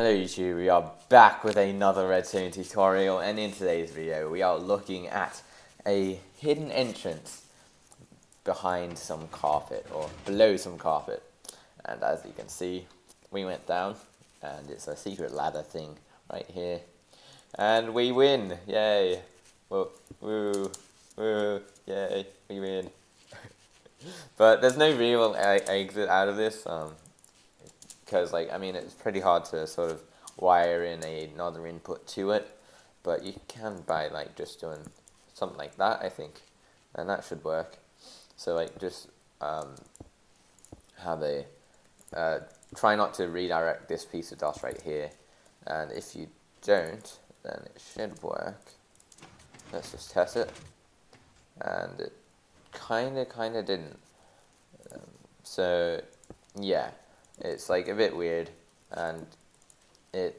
Hello YouTube, we are back with another redstone tutorial, and in today's video we are looking at a hidden entrance behind some carpet, or below some carpet. And as you can see, we went down, and it's a secret ladder thing right here. And we win! Yay! Whoa, woo, woo, yay, we win. But there's no real exit out of this, because it's pretty hard to sort of wire in another input to it, but you can by just doing something like that, I think, and that should work. So just have a try not to redirect this piece of dust right here, and if you don't, then it should work. Let's just test it, and it kind of didn't. So yeah. It's a bit weird, and it's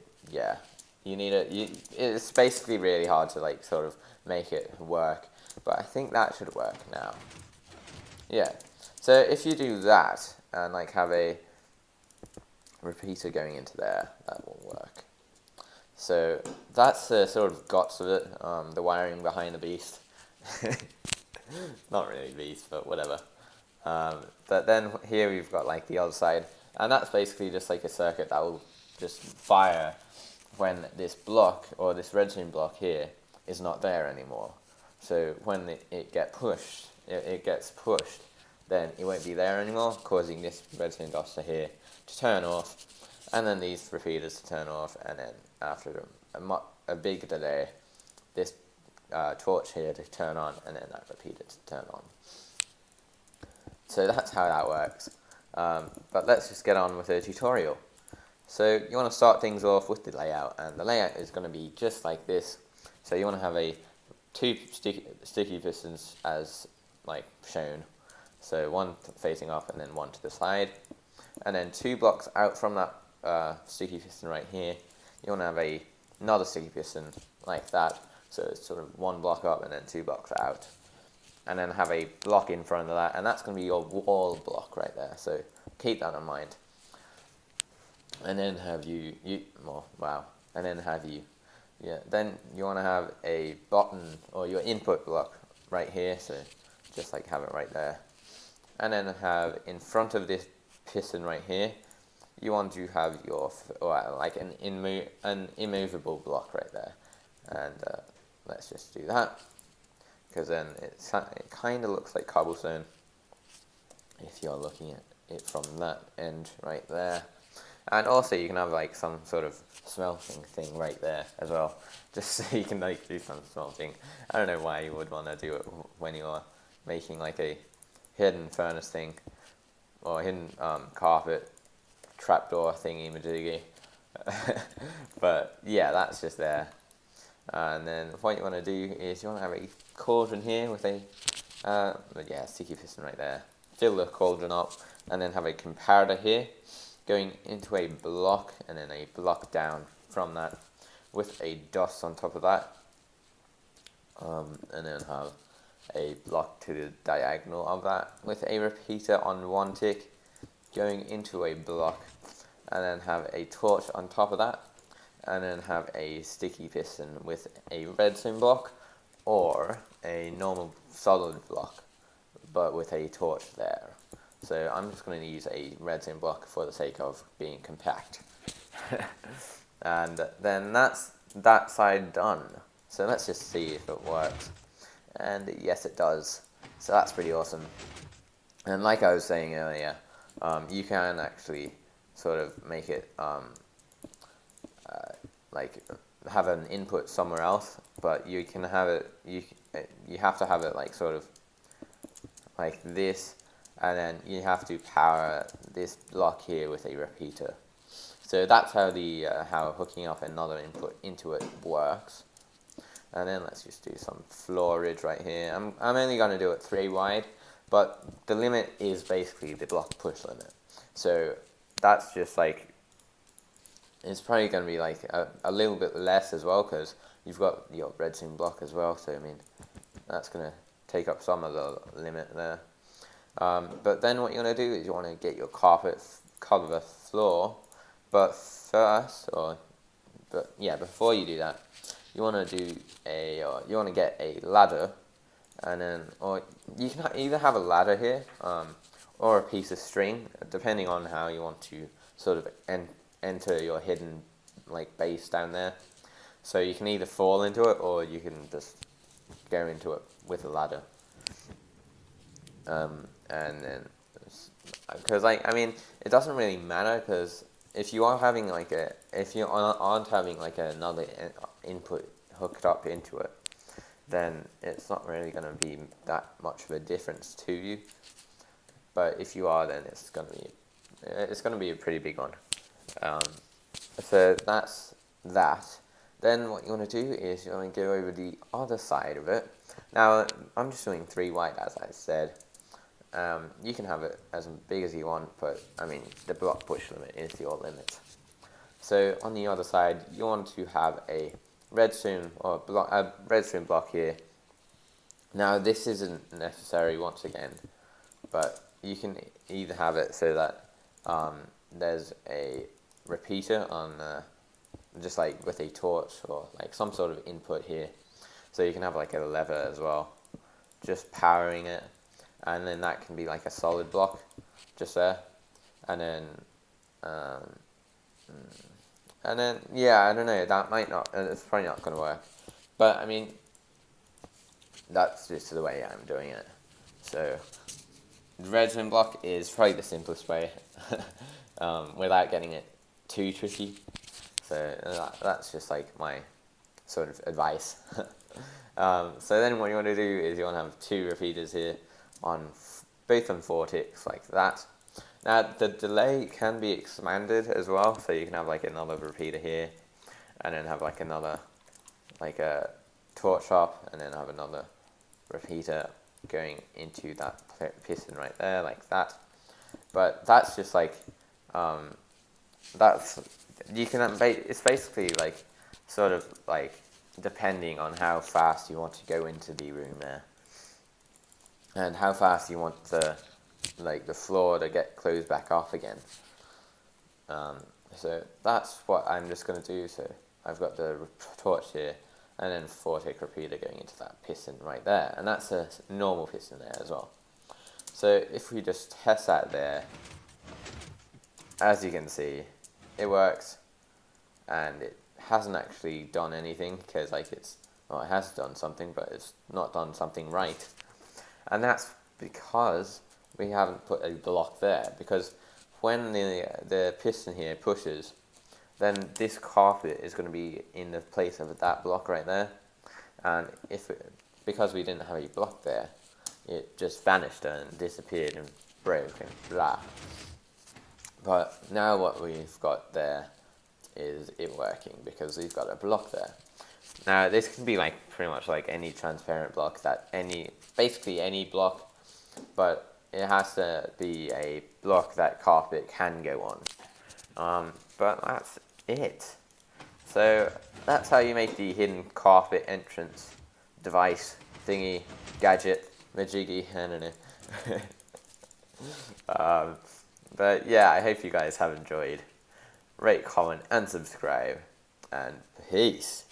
basically really hard to sort of make it work, but I think that should work now. Yeah, so if you do that and have a repeater going into there, that will work. So that's the sort of guts of it, the wiring behind the beast. Not really beast, but whatever. But then here we've got the other side. And that's basically just a circuit that will just fire when this block, or this redstone block here, is not there anymore. So when it gets pushed, then it won't be there anymore, causing this redstone dust here to turn off, and then these repeaters to turn off, and then after a big delay, this torch here to turn on, and then that repeater to turn on. So that's how that works. But let's just get on with the tutorial. So you want to start things off with the layout, and the layout is going to be just like this. So you want to have two sticky pistons as shown. So one facing up and then one to the side, and then 2 blocks out from that sticky piston right here, you want to have another sticky piston like that. So it's sort of 1 block up and then 2 blocks out. And then have a block in front of that, and that's going to be your wall block right there, so keep that in mind. And then have then you want to have a button, or your input block right here, so just have it right there. And then have in front of this piston right here, you want to have your, an immovable block right there. And let's just do that, because then it kind of looks like cobblestone if you're looking at it from that end right there. And also you can have some sort of smelting thing right there as well, just so you can do some smelting. I don't know why you would want to do it when you are making a hidden furnace thing, or hidden carpet trapdoor thingy majiggy. But yeah, that's just there. And then what you want to do is you want to have a cauldron here with a sticky piston right there. Fill the cauldron up, and then have a comparator here going into a block, and then a block down from that with a dust on top of that, and then have a block to the diagonal of that with a repeater on 1 tick going into a block, and then have a torch on top of that, and then have a sticky piston with a redstone block, or a normal solid block, but with a torch there. So I'm just going to use a redstone block for the sake of being compact. And then that's that side done. So let's just see if it works. And yes, it does. So that's pretty awesome. And like I was saying earlier, you can actually sort of make it have an input somewhere else, but you can have it, you have to have it sort of like this, and then you have to power this block here with a repeater. So that's how how hooking up another input into it works. And then let's just do some floor ridge right here. I'm only going to do it 3 wide, but the limit is basically the block push limit. So that's just it's probably going to be a little bit less as well, because you've got your redstone block as well, so that's going to take up some of the limit there. But then what you're going to do is you want to get your carpet cover floor But first, before you do that, you want to you want to get a ladder, and then, or you can either have a ladder here, or a piece of string, depending on how you want to sort of enter your hidden like base down there. So you can either fall into it, or you can just go into it with a ladder. And then, because like, I mean, it doesn't really matter, because if you are having like if you aren't having like another input hooked up into it, then it's not really going to be that much of a difference to you. But if you are, then it's going to be a pretty big one. So that's that. Then what you want to do is you want to go over the other side of it. Now I'm just doing 3 wide, as I said. You can have it as big as you want, but I mean the block push limit is your limit. So on the other side, you want to have a redstone block here. Now this isn't necessary once again, but you can either have it so that there's a repeater on just like with a torch or like some sort of input here. So you can have like a lever as well, just powering it, and then that can be like a solid block just there, and then yeah, I don't know, that might not, it's probably not going to work, but I mean that's just the way I'm doing it. So the redstone block is probably the simplest way without getting it too tricky. So that's just like my sort of advice. So then what you want to do is you want to have 2 repeaters here, both on 4 ticks like that. Now the delay can be expanded as well, so you can have like another repeater here, and then have like another, like a torch up, and then have another repeater going into that piston right there like that. But that's just like that's, you can, it's basically like sort of like depending on how fast you want to go into the room there, and how fast you want the floor to get closed back off again. So that's what I'm just going to do. So I've got the torch here, and then 4-tick repeater going into that piston right there, and that's a normal piston there as well. So if we just test that there, as you can see, it works, and it hasn't actually done anything, because like it has done something, but it's not done something right, and that's because we haven't put a block there. Because when the piston here pushes, then this carpet is going to be in the place of that block right there, and because we didn't have a block there, it just vanished and disappeared and broke and blah. But now what we've got there is it working, because we've got a block there. Now this can be like pretty much like any transparent block, basically any block, but it has to be a block that carpet can go on. But that's it. So that's how you make the hidden carpet entrance device thingy, gadget, majiggy, I don't know. But yeah, I hope you guys have enjoyed. Rate, comment, and subscribe, and peace.